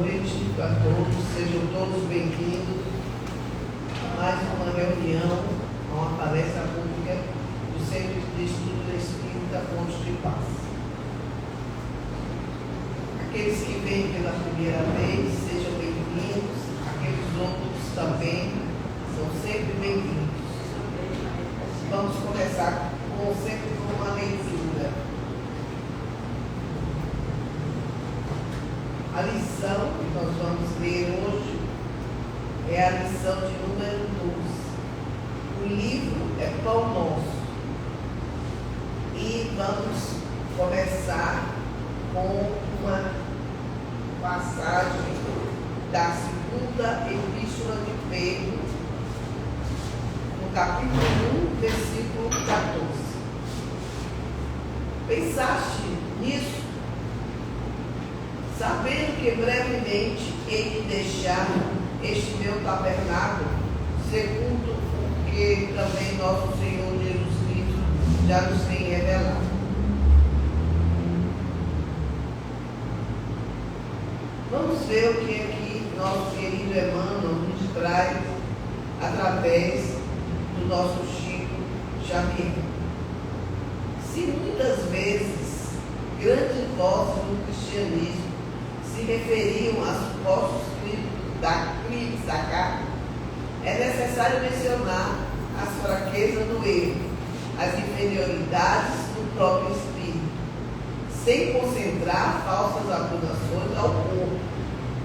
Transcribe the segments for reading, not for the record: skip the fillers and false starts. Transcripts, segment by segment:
noite a todos, sejam todos bem-vindos a mais uma reunião, a uma palestra pública do Centro de Estudo da Espírita Fonte de Paz. Aqueles que vêm pela primeira vez, sejam bem-vindos, aqueles outros também são sempre bem-vindos. Vamos começar sempre com uma leitura. A lição que nós vamos ler hoje é a lição de número 12. O livro é Pão Nosso. E vamos começar com uma passagem da segunda epístola de Pedro, no capítulo 1, versículo 14. Pensaste nisso? Sabendo que brevemente hei de deixar este meu tabernáculo, segundo o que também nosso Senhor Jesus Cristo já nos tem revelado. Vamos ver o que aqui nosso querido Emmanuel nos traz através do nosso Chico Xavier. Se muitas vezes grandes vozes do cristianismo se referiam a supostos crimes da carne, é necessário mencionar as fraquezas do erro, as inferioridades do próprio espírito, sem concentrar falsas acusações ao corpo,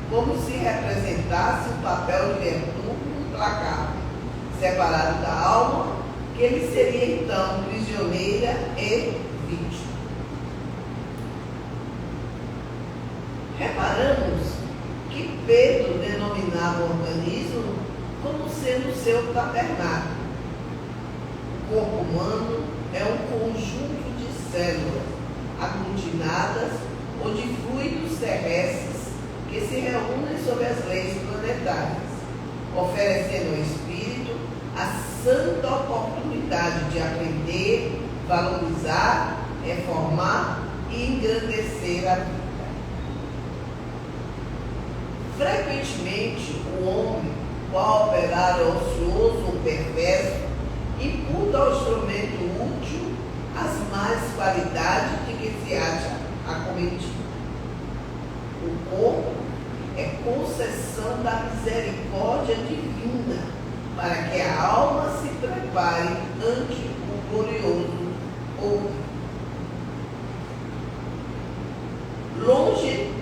como se representasse um papel de verdugo implacável, separado da alma, que ele seria então prisioneira e vítima. Reparamos que Pedro denominava o organismo como sendo seu tabernáculo. O corpo humano é um conjunto de células aglutinadas ou de fluidos terrestres que se reúnem sob as leis planetárias, oferecendo ao espírito a santa oportunidade de aprender, valorizar, reformar e engrandecer a vida. Frequentemente, o homem, qual operário ocioso ou perverso, imputa ao instrumento útil as más qualidades de que se acha acometido. O corpo é concessão da misericórdia divina para que a alma se prepare ante o glorioso ouro. Longe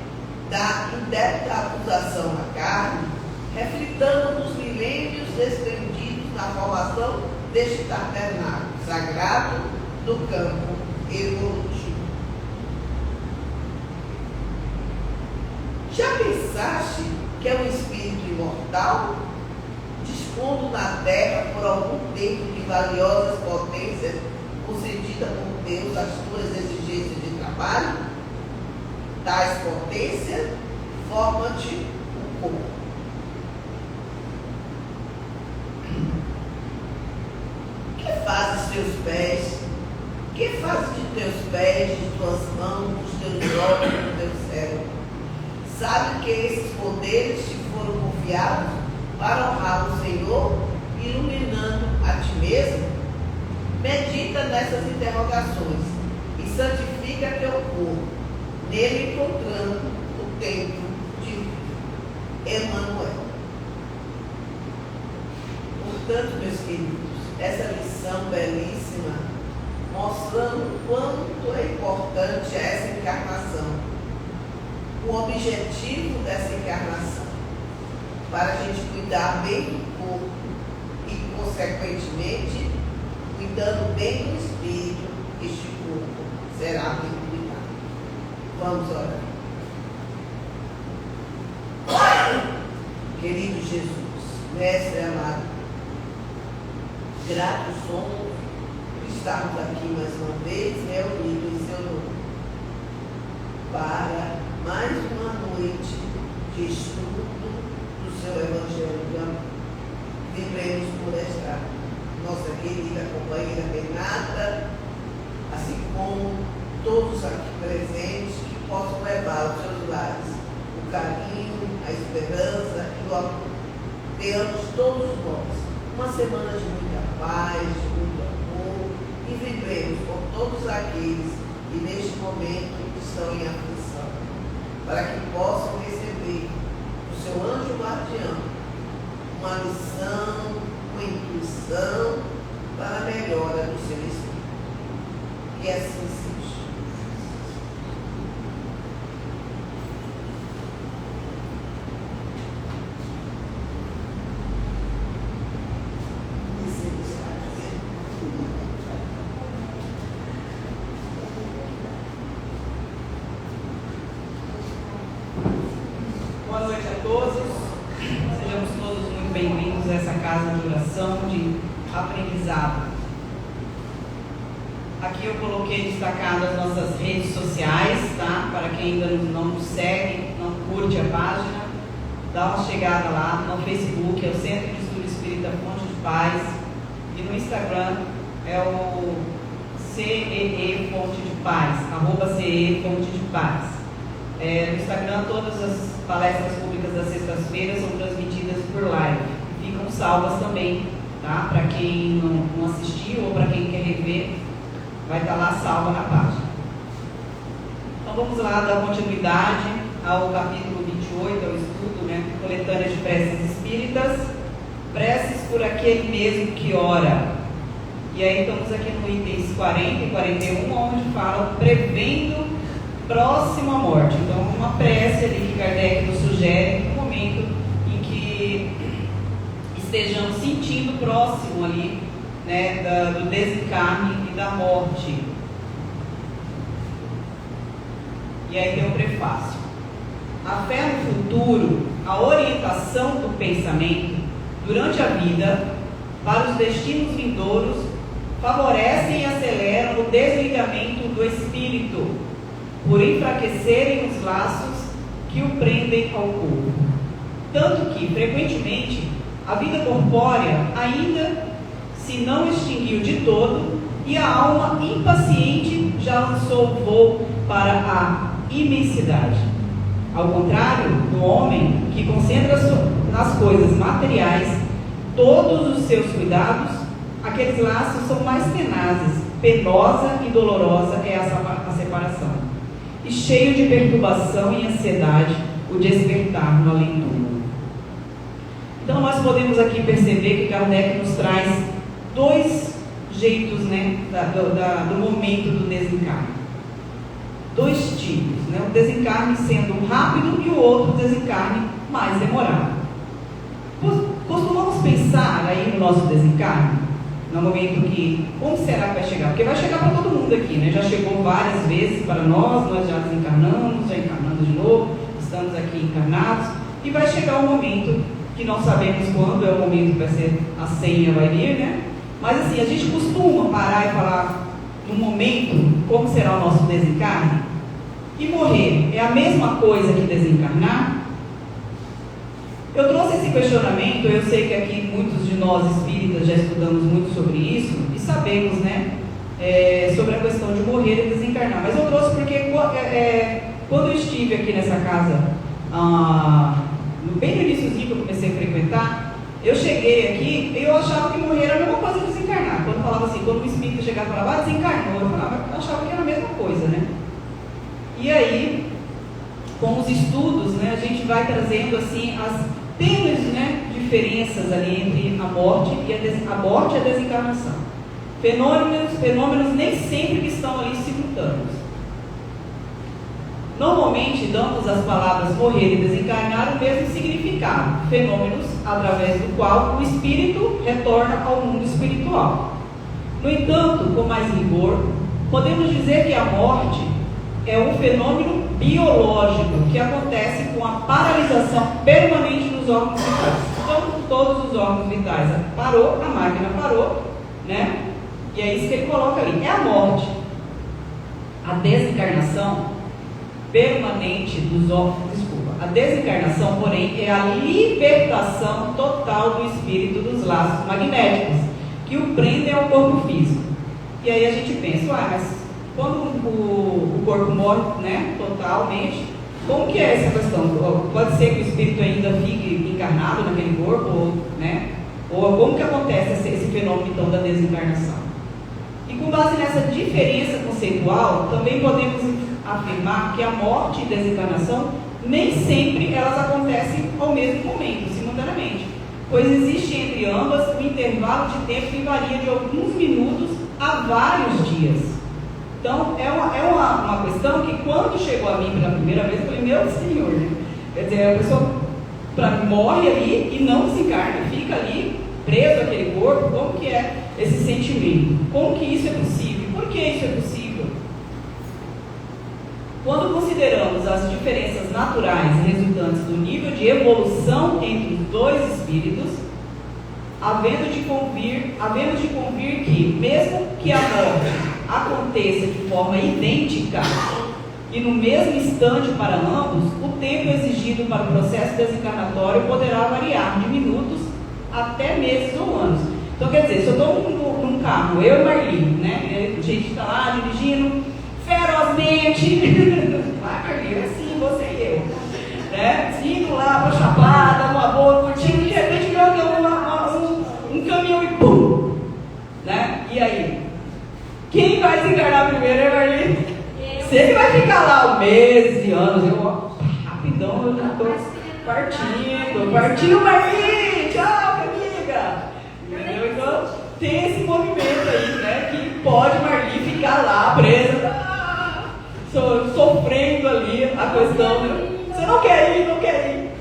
da indébita acusação à carne, reflitamos nos milênios desprendidos na formação deste tabernáculo sagrado do campo evolutivo. Já pensaste que é um espírito imortal, dispondo na terra por algum tempo de valiosas potências concedidas por Deus às tuas exigências de trabalho? Tais potências formam-te o corpo. Que fazes teus pés? Que fazes de teus pés, de tuas mãos, dos teus olhos, do teu cérebro? Sabe que esses poderes te foram confiados para honrar o Senhor, iluminando a ti mesmo? Medita nessas interrogações e santifica teu corpo, nele encontrando o templo de Emmanuel. Portanto, meus queridos, essa lição belíssima, mostrando o quanto é importante essa encarnação, o objetivo dessa encarnação, para a gente cuidar bem do corpo e, consequentemente, cuidando bem do espírito, este corpo será bem cuidado. Vamos orar. Querido Jesus, Mestre amado, gratos somos por estarmos aqui mais uma vez reunidos em seu nome, para mais uma noite de estudo do seu Evangelho de amor. Vibremos por esta nossa querida companheira Renata, assim como todos aqui presentes, que possam levar aos seus lares o carinho, a esperança e o amor. Tenhamos todos nós uma semana de muita paz, de muito amor, e vibremos com todos aqueles que neste momento estão em aflição, para que possam receber do seu anjo guardião uma lição, uma intuição para a melhora do seu espírito. E assim seja. Boa noite a todos, sejamos todos muito bem-vindos a essa casa de oração, de aprendizado. Aqui eu coloquei destacado as nossas redes sociais, tá? Para quem ainda não nos segue, não curte a página, dá uma chegada lá no Facebook, é o Centro de Estudo Espírita Fonte de Paz, e no Instagram é o CEE Fonte de Paz, @CEE Fonte de Paz. No Instagram, todas as palestras públicas das sextas-feiras são transmitidas por live e ficam salvas também, tá? Para quem não assistiu ou para quem quer rever, vai estar lá salva na página. Então vamos lá dar continuidade ao capítulo 28, ao estudo, né? Coletânea de preces espíritas, preces por aquele mesmo que ora. E aí estamos aqui no itens 40 e 41, onde fala prevendo próximo à morte. Então, uma prece ali que Kardec nos sugere no momento em que estejamos sentindo próximo ali, né, do desencarne e da morte. E aí tem o prefácio. A fé no futuro, a orientação do pensamento durante a vida para os destinos vindouros favorecem e aceleram o desligamento do espírito, por enfraquecerem os laços que o prendem ao corpo. Tanto que, frequentemente, a vida corpórea ainda se não extinguiu de todo e a alma impaciente já lançou o voo para a imensidade. Ao contrário do homem que concentra nas coisas materiais todos os seus cuidados, aqueles laços são mais tenazes, penosa e dolorosa é a separação. E cheio de perturbação e ansiedade, o despertar no além-túmulo. Então nós podemos aqui perceber que Kardec nos traz dois jeitos, né, do momento do desencarne. Dois tipos, né? O desencarne sendo rápido e o outro desencarne mais demorado. Costumamos pensar aí no nosso desencarne, no momento que, como será que vai chegar? Porque vai chegar para todo mundo aqui, né? Já chegou várias vezes para nós já desencarnamos, já encarnamos de novo, estamos aqui encarnados, e vai chegar um momento que não sabemos quando, é o momento que vai ser, a senha vai vir, né? Mas assim, a gente costuma parar e falar no momento como será o nosso desencarne, e morrer é a mesma coisa que desencarnar? Eu trouxe esse questionamento, eu sei que aqui muitos de nós espíritas já estudamos muito sobre isso e sabemos, né, sobre a questão de morrer e desencarnar, mas eu trouxe porque quando eu estive aqui nessa casa, bem no iníciozinho que eu comecei a frequentar, eu cheguei aqui e eu achava que morrer era a mesma coisa que desencarnar. Quando falava assim, quando o espírito chegava e falava, desencarnou, eu achava que era a mesma coisa, né? E aí, com os estudos, né, a gente vai trazendo assim as tênues, né, diferenças ali entre a morte e a desencarnação. Fenômenos nem sempre que estão ali simultâneos. Normalmente damos às palavras morrer e desencarnar o mesmo significado, fenômenos através do qual o espírito retorna ao mundo espiritual. No entanto, com mais rigor, podemos dizer que a morte é um fenômeno biológico que acontece com a paralisação permanente dos órgãos vitais. Então, todos os órgãos vitais parou, a máquina parou, né? E é isso que ele coloca ali, é a morte. A desencarnação permanente dos órgãos, a desencarnação, porém, é a libertação total do espírito dos laços magnéticos que o prendem ao corpo físico. E aí a gente pensa, mas quando o corpo morre, né, totalmente, Como que é essa questão? Pode ser que o espírito ainda fique encarnado naquele corpo, né? Ou como que acontece esse fenômeno então da desencarnação? E com base nessa diferença conceitual, também podemos afirmar que a morte e desencarnação nem sempre elas acontecem ao mesmo momento, simultaneamente, pois existe entre ambas um intervalo de tempo que varia de alguns minutos a vários dias. Então, é uma questão que quando chegou a mim pela primeira vez, eu falei, meu Senhor, né? Quer dizer, a pessoa morre ali e não desencarna, fica ali preso àquele corpo. Como que é esse sentimento? Como que isso é possível? Por que isso é possível? Quando consideramos as diferenças naturais resultantes do nível de evolução entre os dois espíritos, havendo de convir que, mesmo que a morte aconteça de forma idêntica e no mesmo instante para ambos, o tempo exigido para o processo desencarnatório poderá variar de minutos até meses ou anos. Então, quer dizer, se eu estou num carro, eu e Marli, né? A gente está lá dirigindo ferozmente, vai Marli, é assim, você e eu, né? Indo lá para Chapada, numa boa, curtindo, de repente vê um caminhão e pum, né? E aí? Quem vai desencarnar primeiro é Marli? Se ele vai ficar lá meses e anos, rapidão, eu já estou partindo Marli, tchau, amiga. Entendeu? Então, tem esse movimento aí, né, que pode Marli ficar lá presa, sofrendo ali a questão, né? Você não quer ir,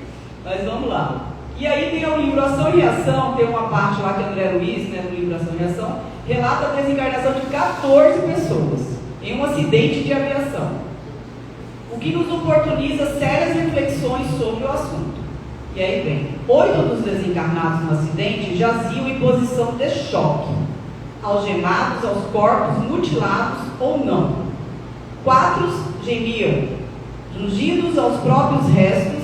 mas vamos lá. E aí tem o livro Ação e Reação, tem uma parte lá que André Luiz, né, no livro Ação e Reação, relata a desencarnação de 14 pessoas em um acidente de aviação, o que nos oportuniza sérias reflexões sobre o assunto. E aí vem, 8 dos desencarnados no acidente jaziam em posição de choque, algemados aos corpos mutilados ou não. 4 gemiam, jungidos aos próprios restos,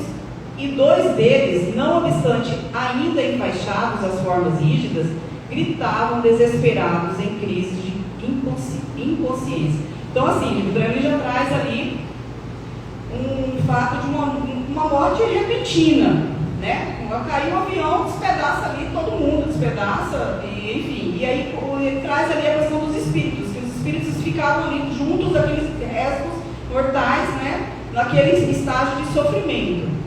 e 2 deles, não obstante ainda enfaixados às formas rígidas, gritavam desesperados em crise de inconsciência. Então, assim, o Drani já traz ali um fato de uma morte repentina, né? Caiu um avião, despedaça ali, todo mundo despedaça, e, enfim. E aí ele traz ali a questão dos espíritos, que os espíritos ficavam ali juntos daqueles restos mortais, né? Naquele estágio de sofrimento.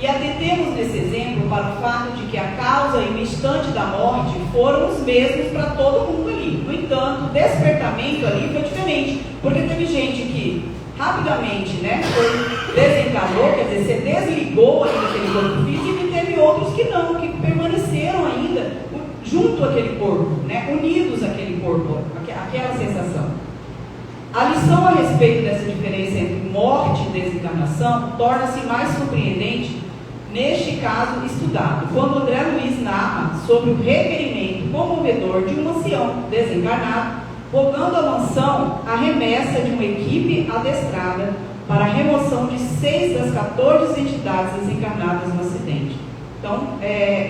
E atentemos nesse exemplo para o fato de que a causa e o instante da morte foram os mesmos para todo mundo ali. No entanto, o despertamento ali foi diferente, porque teve gente que rapidamente, né, desencarnou, quer dizer, se desligou ali daquele corpo físico, e teve outros que não, que permaneceram ainda junto àquele corpo, né, unidos àquele corpo, aquela sensação. A lição a respeito dessa diferença entre morte e desencarnação torna-se mais surpreendente neste caso estudado, quando André Luiz narra sobre o requerimento comovedor de um ancião desencarnado, rogando à mansão a remessa de uma equipe adestrada para a remoção de 6 das 14 entidades desencarnadas no acidente. Então,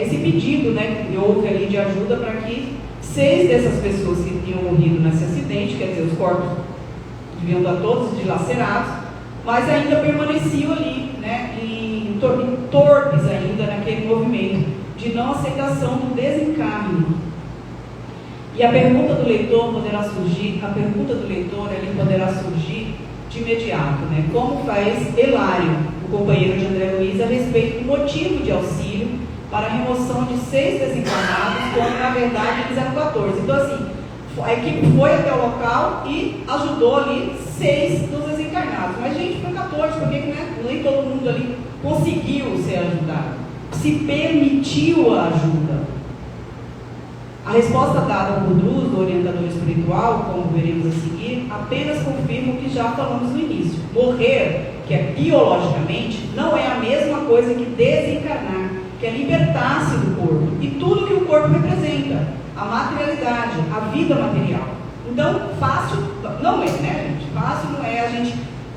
esse pedido, né, que houve ali de ajuda para que 6 dessas pessoas que tinham morrido nesse acidente, quer dizer, os corpos deviam estar todos dilacerados, mas ainda permaneciam ali, né, torpes ainda naquele movimento de não aceitação do desencarne. E a pergunta do leitor poderá surgir de imediato, né? Como faz Hilário, o companheiro de André Luiz, a respeito do motivo de auxílio para a remoção de 6 desencarnados, quando na verdade eles eram 14. Então, assim, a equipe foi até o local e ajudou ali 6 dos desencarnados. Mas, gente, foi 14, porque, né, nem todo mundo ali conseguiu ser ajudado, se permitiu a ajuda. A resposta dada por Drus, do orientador espiritual, como veremos a seguir, apenas confirma o que já falamos no início. Morrer, que é biologicamente, não é a mesma coisa que desencarnar, que é libertar-se do corpo e tudo que o corpo representa, a materialidade, a vida material. Então, fácil não é, né, gente? Fácil não é a gente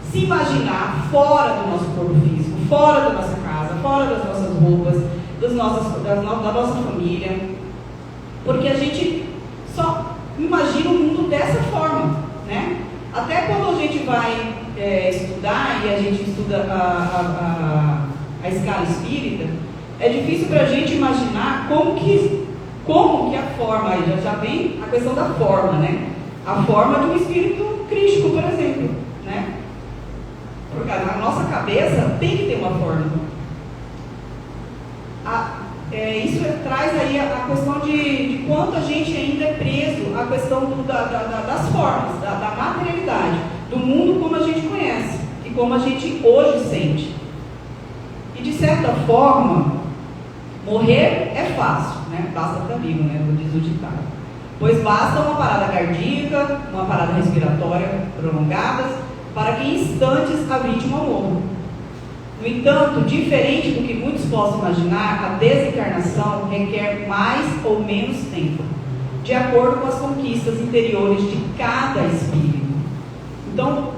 se imaginar fora do nosso corpo físico, fora da nossa casa, fora das nossas roupas, da nossa família, porque a gente só imagina o mundo dessa forma, né? Até quando a gente vai estudar estudar, e a gente estuda a escala espírita, é difícil para a gente imaginar como que a forma, aí já vem a questão da forma, né? A forma de um espírito crístico, por exemplo, né? Porque a nossa cabeça tem que ter uma forma. Isso traz aí a questão de quanto a gente ainda é preso à questão das formas, da materialidade, do mundo como a gente conhece e como a gente hoje sente. E de certa forma, morrer é fácil, né? Basta para amigo, né? Diz o ditado. Pois basta uma parada cardíaca, uma parada respiratória prolongadas, para que em instantes a vítima morra. No entanto, diferente do que muitos possam imaginar, a desencarnação requer mais ou menos tempo, de acordo com as conquistas interiores de cada espírito. Então,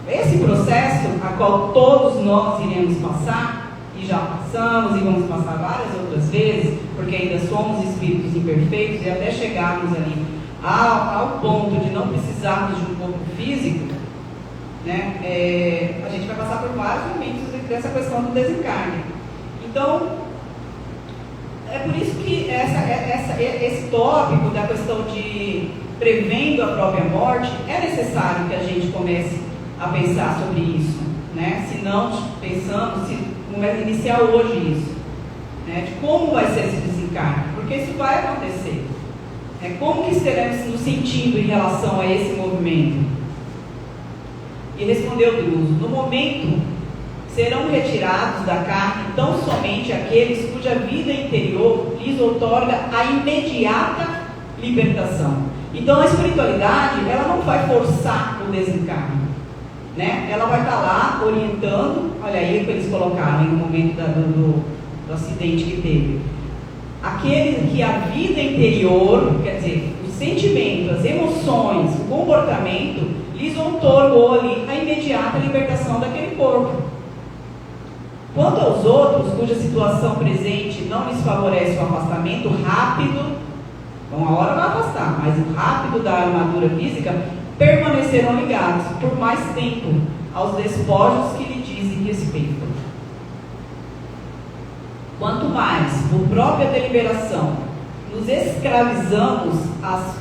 esse processo, a qual todos nós iremos passar, e já passamos e vamos passar várias outras vezes, porque ainda somos espíritos imperfeitos, e até chegarmos ali ao ponto de não precisarmos de um corpo físico, né? A gente vai passar por vários momentos dessa questão do desencarne. Então, é por isso que esse tópico da questão de prevendo a própria morte, é necessário que a gente comece a pensar sobre isso, né? Se não pensamos, se começa a iniciar hoje isso, né? De como vai ser esse desencarne, porque isso vai acontecer. Como que estaremos nos sentindo em relação a esse movimento? E respondeu Druso: no momento serão retirados da carne tão somente aqueles cuja vida interior lhes outorga a imediata libertação. Então a espiritualidade, ela não vai forçar o desencarne, né? Ela vai estar lá orientando. Olha aí o que eles colocaram no momento do acidente que teve. Aquele que a vida interior, quer dizer, o sentimento, as emoções, o comportamento, lhes outorgou ali a imediata libertação daquele corpo. Quanto aos outros, cuja situação presente não lhes favorece o afastamento rápido, então a hora vai afastar, mas o rápido da armadura física, permanecerão ligados por mais tempo aos despojos que lhe dizem respeito. Quanto mais, por própria deliberação, nos escravizamos às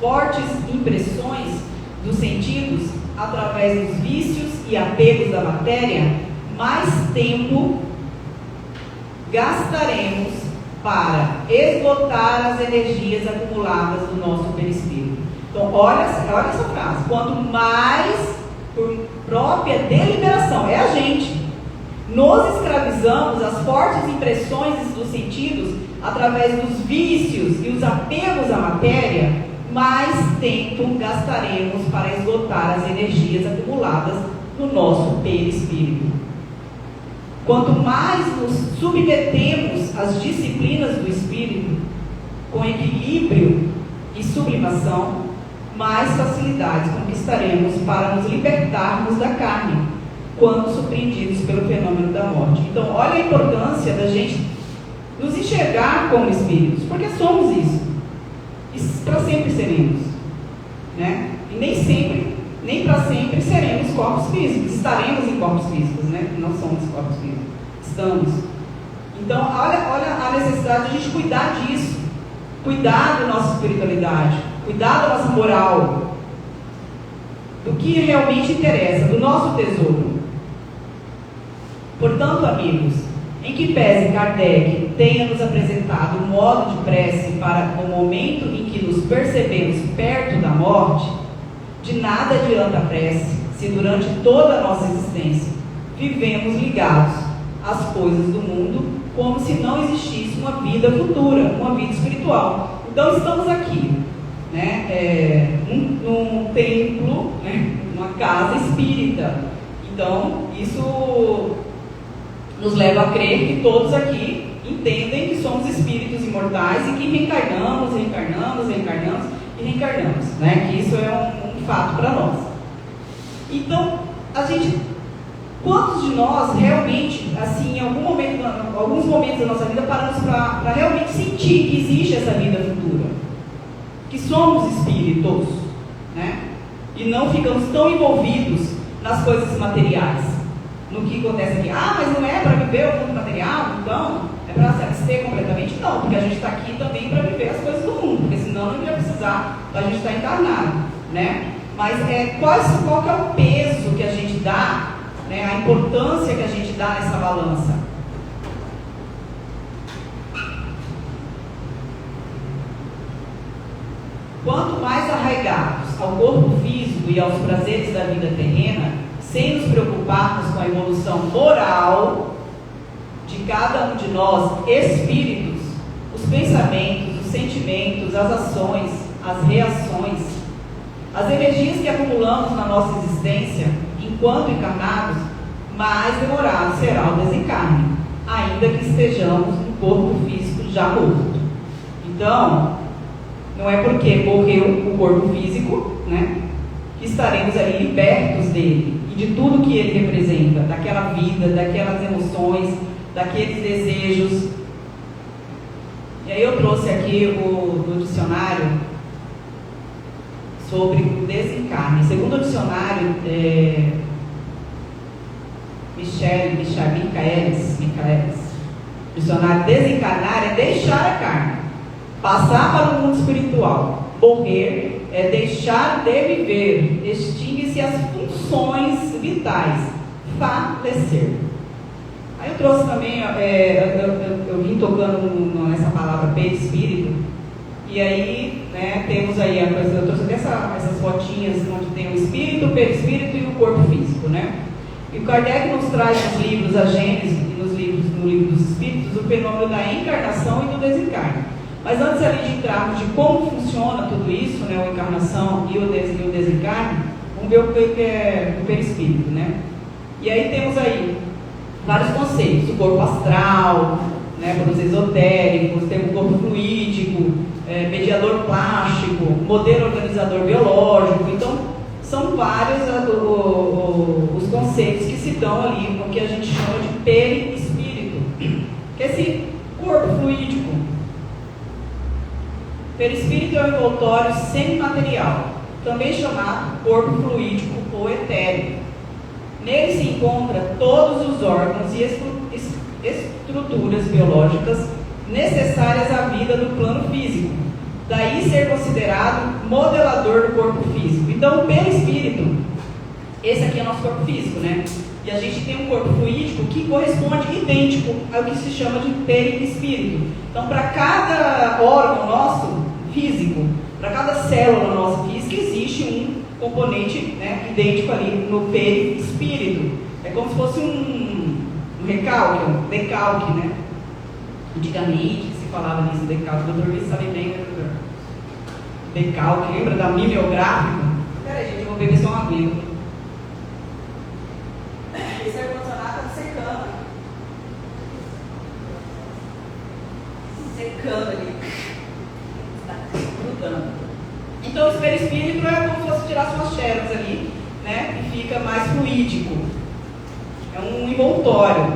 fortes impressões dos sentidos, através dos vícios e apegos da matéria, mais tempo gastaremos para esgotar as energias acumuladas do nosso perispírito. Então, olha essa frase: quanto mais, por própria deliberação, é a gente, nos escravizamos às fortes impressões dos sentidos, através dos vícios e os apegos à matéria, mais tempo gastaremos para esgotar as energias acumuladas no nosso perispírito. Quanto mais nos submetemos às disciplinas do espírito, com equilíbrio e sublimação, mais facilidades conquistaremos para nos libertarmos da carne, quando surpreendidos pelo fenômeno da morte. Então, olha a importância da gente nos enxergar como espíritos, porque somos isso. E para sempre seremos, né? E nem para sempre seremos corpos físicos. Estaremos em corpos físicos, né? Não somos corpos físicos, estamos. Então, olha a necessidade de a gente cuidar disso, cuidar da nossa espiritualidade, cuidar da nossa moral, do que realmente interessa, do nosso tesouro. Portanto, amigos, em que pese Kardec tenha nos apresentado um modo de prece para o momento em que nos percebemos perto da morte, de nada adianta a prece se durante toda a nossa existência vivemos ligados às coisas do mundo, como se não existisse uma vida futura, uma vida espiritual. Então estamos aqui, né, num templo, né, numa casa espírita. Então isso nos leva a crer que todos aqui entendem que somos espíritos imortais e que reencarnamos, né? Que isso é um fato para nós. Então, quantos de nós realmente, assim, em alguns momentos da nossa vida, paramos para realmente sentir que existe essa vida futura? Que somos espíritos, né? E não ficamos tão envolvidos nas coisas materiais, no que acontece aqui. Ah, mas não é para viver o mundo material, então é para se abster completamente? Não, porque a gente está aqui também para viver as coisas do mundo, porque senão não ia precisar a gente estar encarnado, né? Mas qual que é o peso que a gente dá, né, a importância que a gente dá nessa balança? Quanto mais arraigados ao corpo físico e aos prazeres da vida terrena, sem nos preocuparmos com a evolução moral de cada um de nós, espíritos, os pensamentos, os sentimentos, as ações, as reações, as energias que acumulamos na nossa existência enquanto encarnados, mais demorado será o desencarne, ainda que estejamos no corpo físico já morto. Então, não é porque morreu o corpo físico, né, que estaremos ali libertos dele e de tudo que ele representa, daquela vida, daquelas emoções, daqueles desejos. E aí eu trouxe aqui do dicionário sobre o desencarne. Segundo o dicionário, Michaelis, dicionário, desencarnar é deixar a carne, passar para o mundo espiritual. Morrer é deixar de viver, extingue-se as funções vitais, falecer. Aí eu trouxe também, eu vim tocando nessa palavra perispírito, e aí, né, temos aí eu trouxe até essas fotinhas onde tem o espírito, o perispírito e o corpo físico, né? E o Kardec nos traz nos livros A Gênese e no livro dos Espíritos o fenômeno da encarnação e do desencarne. Mas antes ali de entrarmos de como funciona tudo isso, né, a encarnação e o desencarne, vamos ver o que é o perispírito, né? E aí temos aí vários conceitos: o corpo astral, né, para os esotéricos, temos o corpo fluídico, mediador plástico, modelo organizador biológico. Então, são vários os conceitos que se dão ali no que a gente chama de perispírito, que é esse corpo fluídico. Perispírito é um envoltório semimaterial, também chamado corpo fluídico ou etéreo. Nele se encontram todos os órgãos e estruturas biológicas necessárias à vida no plano físico, daí ser considerado modelador do corpo físico. Então, o perispírito, esse aqui é o nosso corpo físico, né? E a gente tem um corpo fluídico que corresponde idêntico ao que se chama de perispírito. Então, para cada órgão nosso físico, para cada célula nossa física, existe um componente, né, idêntico ali no perispírito. É como se fosse um recalque, um decalque, né? Antigamente se falava nisso, decalque. O doutor Luiz sabe bem, né, doutor? Decalque, lembra da mimeográfica? Peraí, gente, eu vou beber só uma aguinha. Esse ar-condicionado está secando. Secando ali. Está grudando. Então, o perispírito é como se fosse tirar suas células ali, né? E fica mais fluídico. É um envoltório.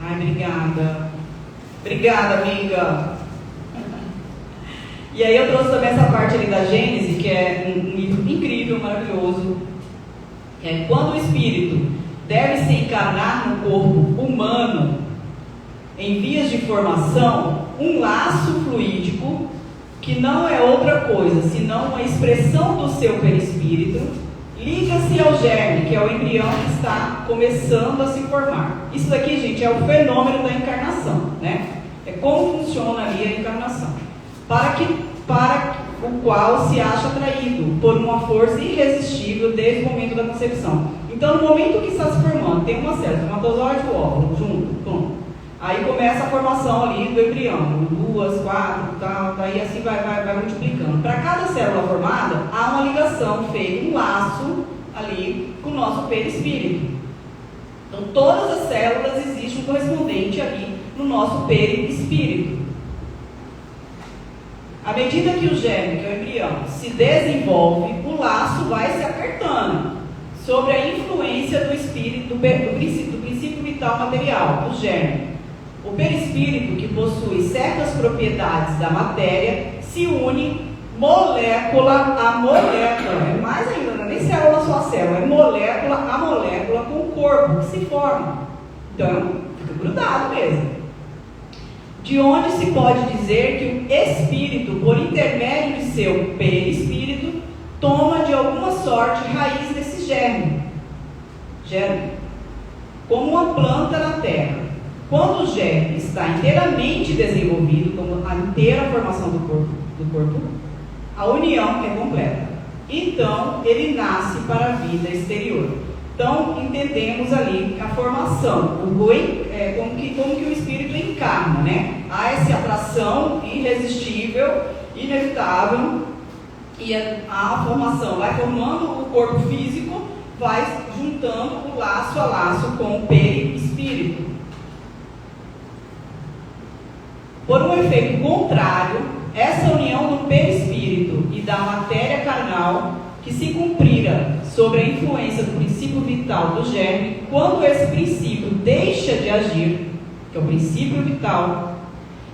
Ai, obrigada. Obrigada, amiga. E aí eu trouxe também essa parte ali da Gênese, que é um livro incrível, maravilhoso. Quando o espírito deve se encarnar no corpo humano em vias de formação, um laço fluídico, que não é outra coisa senão uma expressão do seu perispírito, liga-se ao germe, que é o embrião que está começando a se formar. Isso daqui, gente, é o fenômeno da encarnação, né? É como funciona ali a encarnação. Para o qual se acha atraído por uma força irresistível desde o momento da concepção. Então, no momento que está se formando, tem uma célula, espermatozoide e óvulo junto, pronto. Aí começa a formação ali do embrião, 2, 4, tal, daí assim vai multiplicando. Para cada célula formada, há uma ligação feita, um laço ali com o nosso perispírito. Então, todas as células existe um correspondente ali no nosso perispírito. À medida que o germe, que é o embrião, se desenvolve, o laço vai se apertando sobre a influência do espírito, do princípio vital material, do germe. O perispírito, que possui certas propriedades da matéria, se une molécula a molécula, é mais ainda, não é nem célula só a célula, é molécula a molécula com o corpo que se forma. Então, fica grudado mesmo. De onde se pode dizer que o espírito, por intermédio de seu perispírito, toma de alguma sorte raiz desse germe, como uma planta na terra. Quando o germe está inteiramente desenvolvido, como a inteira formação do corpo, a união é completa. Então, ele nasce para a vida exterior. Então, entendemos ali a formação, como que o espírito encarna, né? Há essa atração irresistível, inevitável, e a formação vai formando o corpo físico, vai juntando o laço a laço com o perispírito. Por um efeito contrário, essa união do perispírito e da matéria carnal, que se cumprira sob a influência do princípio vital do germe, quando esse princípio deixa de agir, que é o princípio vital,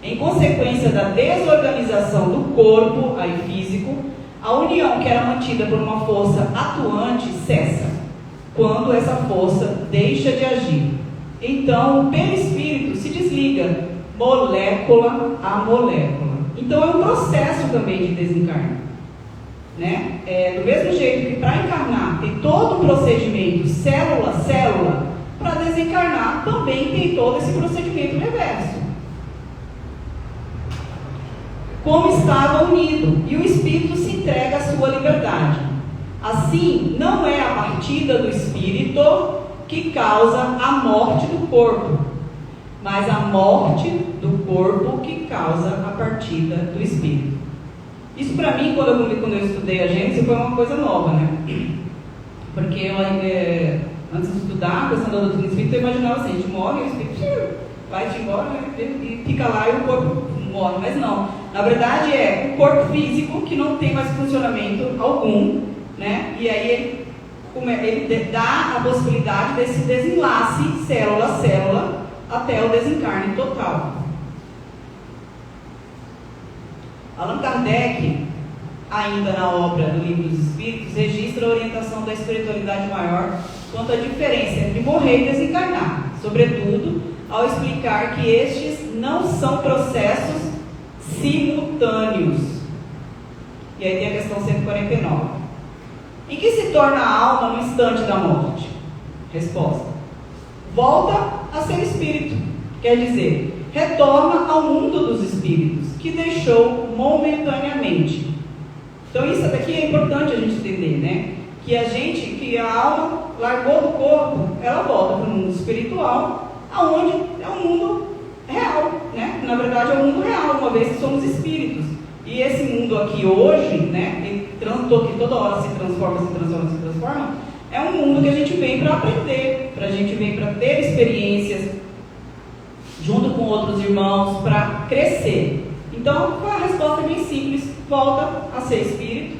em consequência da desorganização do corpo aí físico, a união que era mantida por uma força atuante cessa, quando essa força deixa de agir. Então o perispírito se desliga, molécula a molécula. Então é um processo também de desencarne, né? Do mesmo jeito que para encarnar tem todo um procedimento célula a célula, para desencarnar também tem todo esse procedimento reverso. Como estava unido, e o espírito se entrega à sua liberdade. Assim, não é a partida do espírito que causa a morte do corpo, mas a morte do corpo que causa a partida do espírito. Isso para mim, quando eu estudei a Gênesis, foi uma coisa nova, né? Porque eu, antes de estudar a questão da doutrina espírita, eu imaginava assim, a gente morre e o espírito vai-te embora, né? E fica lá e o corpo morre. Mas não, na verdade é o corpo físico que não tem mais funcionamento algum, né? E aí ele dá a possibilidade desse desenlace célula a célula até o desencarne total. Allan Kardec, ainda na obra do Livro dos Espíritos, registra a orientação da espiritualidade maior quanto à diferença entre morrer e desencarnar, sobretudo ao explicar que estes não são processos simultâneos. E aí tem a questão 149. Em que se torna a alma no instante da morte? Resposta: volta a ser espírito, quer dizer, retorna ao mundo dos espíritos, que deixou momentaneamente. Então isso daqui é importante a gente entender, né? Que a alma largou do corpo, ela volta para o mundo espiritual, aonde é um mundo real, né? Na verdade é um mundo real, uma vez que somos espíritos. E esse mundo aqui hoje, né? Que toda hora se transforma, é um mundo que a gente vem para aprender, a gente vem para ter experiências junto com outros irmãos, para crescer. Então, a resposta é bem simples: volta a ser espírito.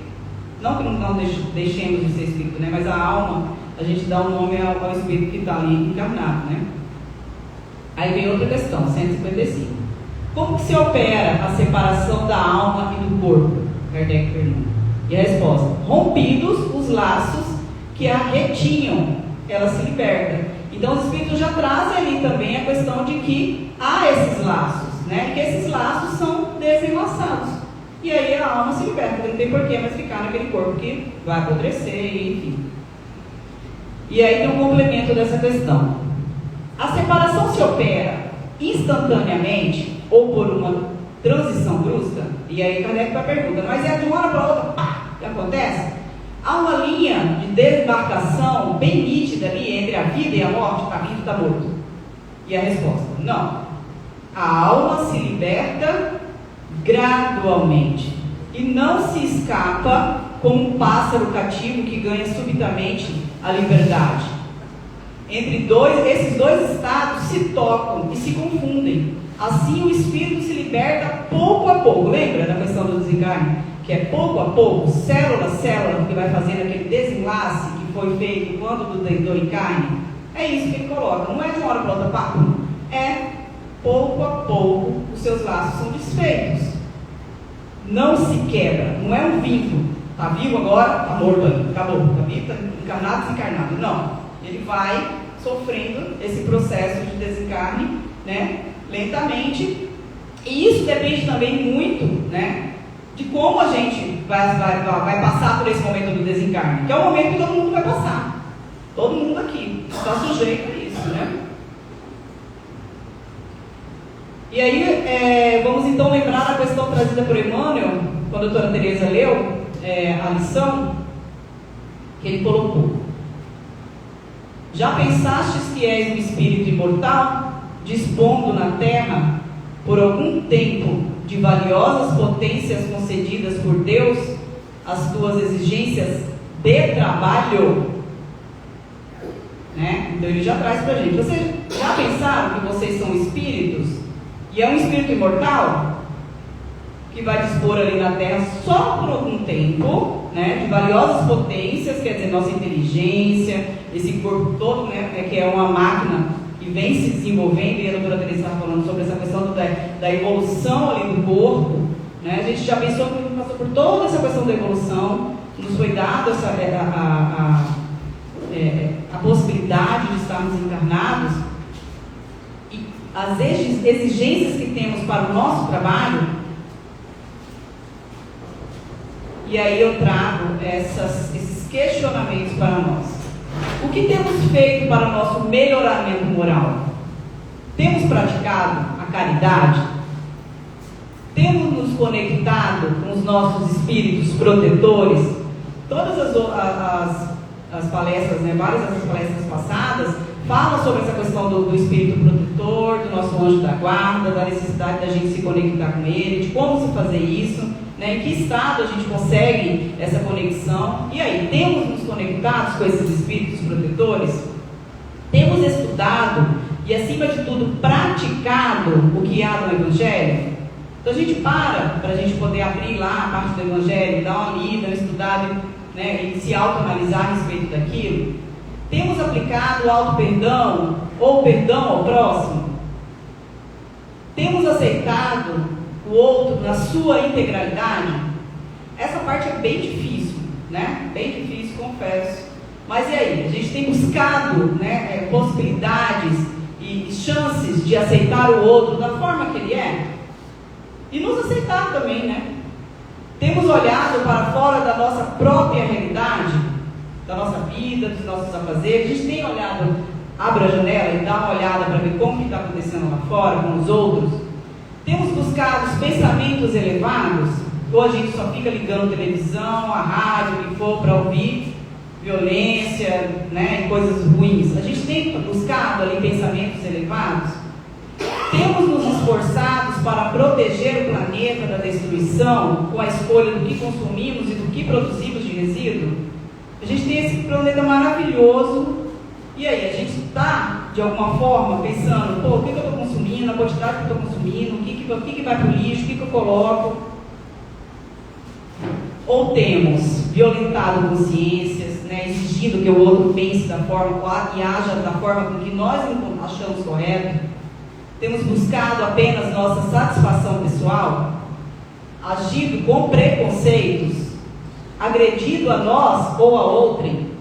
Não que não deixemos de ser espírito, né? Mas a alma, a gente dá um nome ao espírito que está ali encarnado, né? Aí vem outra questão, 155. Como que se opera a separação da alma e do corpo? Kardec pergunta. E a resposta: rompidos os laços que a retinham, ela se liberta. Então os espíritos já trazem ali também a questão de que há esses laços, né? E que esses laços são desenlaçados. E aí a alma se liberta, porque não tem porquê mais ficar naquele corpo que vai apodrecer, enfim. E aí tem um complemento dessa questão. A separação se opera instantaneamente ou por uma transição brusca? E aí Kardec vai perguntar, mas é de uma hora para outra, pá, que acontece? Há uma linha de demarcação bem nítida ali entre a vida e a morte, está vivo e está morto? E a resposta: não. A alma se liberta gradualmente e não se escapa como um pássaro cativo que ganha subitamente a liberdade. Esses dois estados se tocam e se confundem. Assim o espírito se liberta pouco a pouco. Lembra da questão do desencarne? Que é pouco a pouco, célula a célula, que vai fazendo aquele desenlace que foi feito quando do encarne. É isso que ele coloca. Não é de uma hora para outra, pá. É pouco a pouco os seus laços são desfeitos. não se quebra, não é um vínculo. Está vivo agora, está morto aí, acabou. Está vivo, está encarnado, desencarnado. Não, ele vai sofrendo esse processo de desencarne, né, lentamente. E isso depende também muito, né, de como a gente vai passar por esse momento do desencarne, que é o momento que todo mundo vai passar. Todo mundo aqui está sujeito a isso, né? E aí, vamos então lembrar a questão trazida por Emmanuel, quando a doutora Teresa leu a lição, que ele colocou: já pensastes que és um espírito imortal, dispondo na terra, por algum tempo, de valiosas potências concedidas por Deus, as tuas exigências de trabalho? Né? Então ele já traz para a gente. Vocês já pensaram que vocês são espíritos? E é um espírito imortal que vai dispor ali na Terra só por algum tempo, né, de valiosas potências, quer dizer, nossa inteligência, esse corpo todo, né, que é uma máquina que vem se desenvolvendo, e a doutora Teresa estava falando sobre essa questão da evolução ali do corpo, né? A gente já pensou que passou por toda essa questão da evolução, nos foi dada a possibilidade de estarmos encarnados. As exigências que temos para o nosso trabalho, e aí eu trago esses questionamentos para nós. O que temos feito para o nosso melhoramento moral? Temos praticado a caridade? Temos nos conectado com os nossos espíritos protetores? Todas as palestras, né, várias dessas palestras passadas, fala sobre essa questão do espírito protetor, do nosso anjo da guarda, da necessidade da gente se conectar com ele, de como se fazer isso, né, em que estado a gente consegue essa conexão. E aí, temos nos conectados com esses espíritos protetores? Temos estudado e, acima de tudo, praticado o que há no Evangelho? Então a gente para a gente poder abrir lá a parte do Evangelho, dar uma lida, uma estudada, né, e se autoanalisar a respeito daquilo. Temos aplicado o auto-perdão ou o perdão ao próximo? Temos aceitado o outro na sua integralidade? Essa parte é bem difícil, né? Bem difícil, confesso. Mas e aí? A gente tem buscado, né, possibilidades e chances de aceitar o outro da forma que ele é? E nos aceitar também, né? Temos olhado para fora da nossa própria realidade, da nossa vida, dos nossos afazeres. A gente tem olhado, abre a janela e dá uma olhada para ver como que está acontecendo lá fora com os outros. Temos buscado os pensamentos elevados, ou a gente só fica ligando televisão, a rádio, o que for, para ouvir violência, né, e coisas ruins? A gente tem buscado ali pensamentos elevados? Temos nos esforçados para proteger o planeta da destruição, com a escolha do que consumimos e do que produzimos de resíduo? A gente tem esse planeta maravilhoso, e aí a gente está, de alguma forma, pensando, pô, o que eu estou consumindo, a quantidade que eu estou consumindo, o que vai para o lixo, o que eu coloco? Ou temos violentado consciências, né, exigindo que o outro pense da forma e haja da forma com que nós achamos correto? Temos buscado apenas nossa satisfação pessoal, agido com preconceitos, agredido a nós ou a outrem,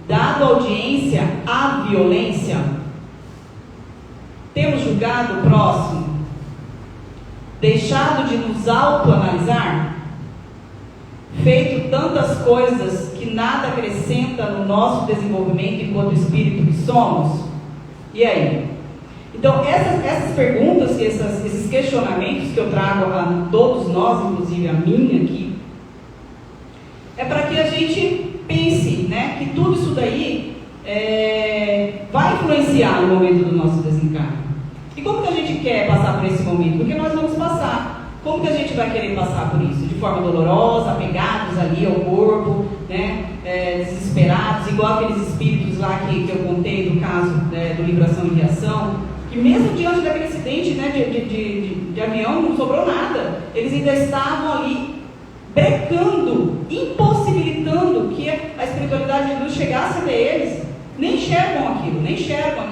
dado audiência à violência? Temos julgado o próximo, deixado de nos autoanalisar, feito tantas coisas que nada acrescenta no nosso desenvolvimento enquanto espírito que somos? E aí? Então, essas perguntas, esses questionamentos que eu trago a todos nós, inclusive a mim aqui, é para que a gente pense, né, que tudo isso daí vai influenciar no momento do nosso desencarne. E como que a gente quer passar por esse momento? Porque nós vamos passar. Como que a gente vai querer passar por isso? De forma dolorosa, apegados ali ao corpo, né, desesperados, igual aqueles espíritos lá que eu contei do caso do livro Ação e Reação, que mesmo diante daquele acidente, né, de avião, não sobrou nada. Eles ainda estavam ali brecando, impossibilitando que a espiritualidade de luz chegasse até eles. Nem enxergam aquilo, nem enxergam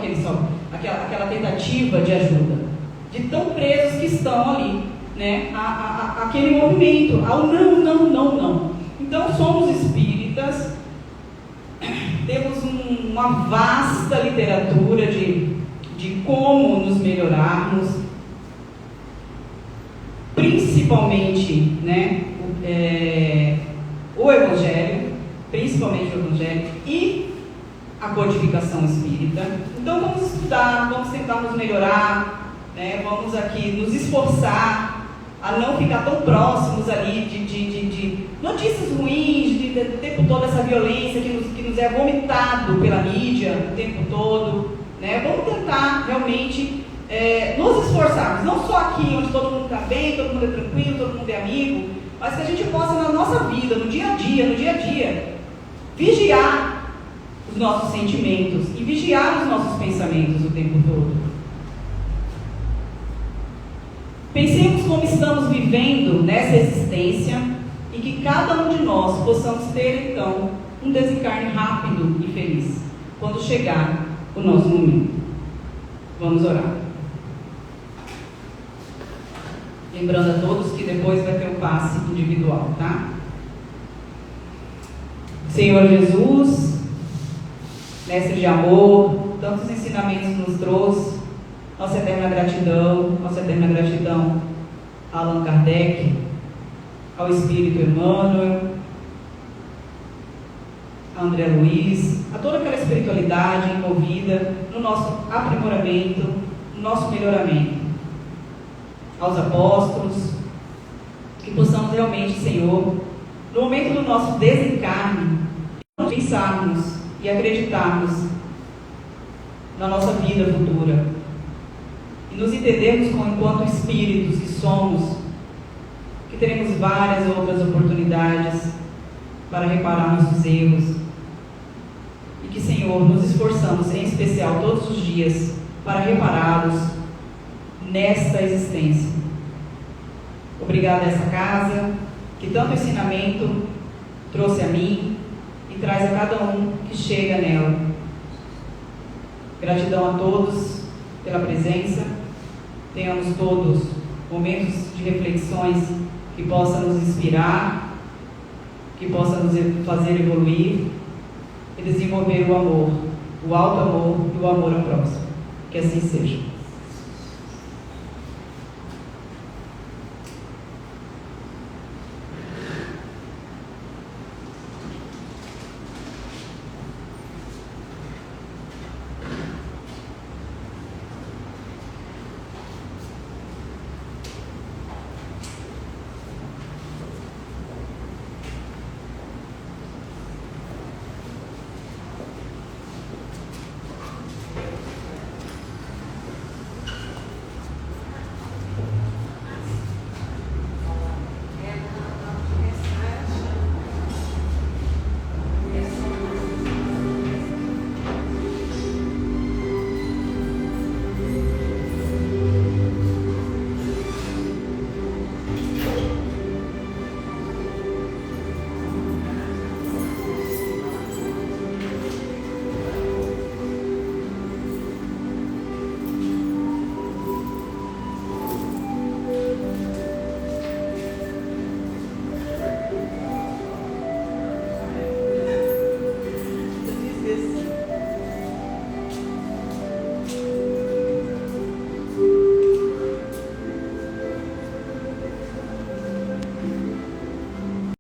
aquela tentativa de ajuda, de tão presos que estão ali, né, aquele movimento, ao não, não, não, não. Então, somos espíritas, temos uma vasta literatura de como nos melhorarmos, principalmente, né, o Evangelho, e a codificação espírita. Então, vamos estudar, vamos tentar nos melhorar, né, vamos aqui nos esforçar a não ficar tão próximos ali de notícias ruins, o tempo todo essa violência que nos é vomitado pela mídia o tempo todo, né? Vamos tentar realmente nos esforçarmos, não só aqui onde todo mundo está bem, todo mundo é tranquilo, todo mundo é amigo, mas que a gente possa na nossa vida, no dia a dia, vigiar os nossos sentimentos e vigiar os nossos pensamentos o tempo todo. Pensemos como estamos vivendo nessa existência e que cada um de nós possamos ter, então, um desencarne rápido e feliz, quando chegar o nosso momento. Vamos orar. Lembrando a todos que depois vai ter o passe individual, tá? Senhor Jesus, mestre de amor, tantos ensinamentos nos trouxe, nossa eterna gratidão a Allan Kardec, ao Espírito Emmanuel, a André Luiz, a toda aquela espiritualidade envolvida no nosso aprimoramento, no nosso melhoramento, aos apóstolos, que possamos realmente, Senhor, no momento do nosso desencarne, pensarmos e acreditarmos na nossa vida futura, e nos entendermos enquanto espíritos que somos, que teremos várias outras oportunidades para reparar nossos erros, e que, Senhor, nos esforçamos em especial todos os dias para repará-los nesta existência. Obrigada a essa casa que tanto ensinamento trouxe a mim e traz a cada um que chega nela. Gratidão a todos pela presença. Tenhamos todos momentos de reflexões que possam nos inspirar, que possam nos fazer evoluir e desenvolver o amor, o alto amor e o amor ao próximo. Que assim seja.